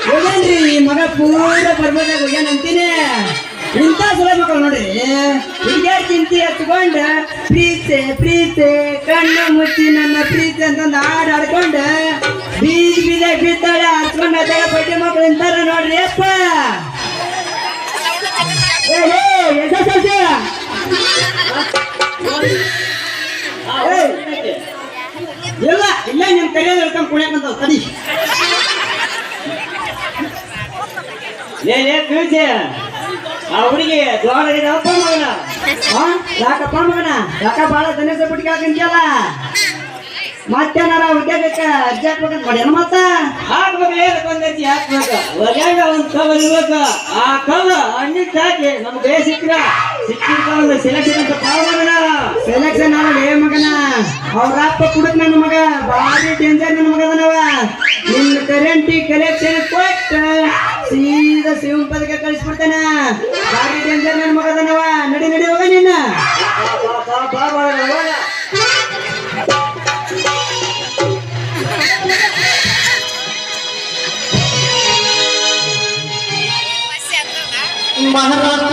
ಹೋಗ್ಯಾನ್ರಿ ಮಗ ಪೂರ ಬರ್ಬೇಕಾಗ ಹೋಗ್ಯಾನ ಅಂತೀನಿ. ಇಂಥ ಸುಳ ಮಕ್ಕಳು ನೋಡ್ರಿ ಹುಡುಗಿಯರ್ ಚಿಂತಿ ಹಚ್ಕೊಂಡ ಪ್ರೀತೆ ಪ್ರೀತೆ ಕಣ್ಣು ಮುಚ್ಚಿ ನನ್ನ ಪ್ರೀತಿ ಅಂತಂದು ಆಡ್ಕೊಂಡ ಬೀಜ ಬೀಜ ಬಿದ್ದಾಳೆ ಹಚ್ಕೊಂಡ ಬಡ್ಡಿ ಮಕ್ಕಳು ಇಂತಾರ ನೋಡ್ರಿ ಅಪ್ಪ. ಇಲ್ಲ ಇಲ್ಲ ನಿಮ್ ಕೈಯಲ್ಲಿ ಹೇಳ್ಕೊಂಡ್ ಕುಣಿಯಕಂತ ತಡಿ. ತಿಳಿಸಿ ಆ ಹುಡುಗಿ ಅಪ್ಪ ಮಗನ ಯಾಕಪ್ಪ ಮಗನ ಯಾಕ ಬಾಳ ದನೇಶ ಬಿಟ್ಟಿಗೆ ಹಾಕಂತಿಯಲ್ಲ ಮತ್ತೇನಾರ ಹುಡ್ಗಬೇಕ ಅರ್ಜಿ ಹಾಕ್ಬೇಕಂತ ಮಾಡ್ಯಾನ ಮತ್ತ ಹಾಕ್ಬೇಕು ಬಂದೈತಿ ಹಾಕ್ಬೇಕು ಒಳ್ಯಾಗ ಒಂದ್ ಕವರ್ ಇರ್ಬೇಕು. ಆ ಕವರ್ ಹಣ್ಣಿಗೆ ಹಾಕಿ ನಮ್ಗೆ ಸಿಕ್ಕಿದ ಒಂದು ಸೆಲೆಕ್ಷನ್ ಅಂತ ಮಗನ ಸೆಲೆಕ್ಷನ್ ಆಗಲಿ ಮಗನ. ಅವ್ರ ಅಪ್ಪ ಕುಡಕ್ ನನ್ನ ಮಗ ಭಾರಿ ಡೇಂಜರ್ ನನ್ನ ಮಗದನವ. ನಿನ್ನ ಕರೆಂಟಿ ಕಲೆಕ್ಷನ್ ಕೊಟ್ಟ ಸೀದಾ ಶಿವಂಪದಕ್ಕೆ ಕಳಿಸ್ಬಿಡ್ತಾನ. ಭಾರಿ ಡೇಂಜರ್ ನನ್ನ ಮಗದನವ. ನಡಿ ನಡಿ ಹೋಗ ನಿನ್ನ ಮಹಾರಾಷ್ಟ್ರ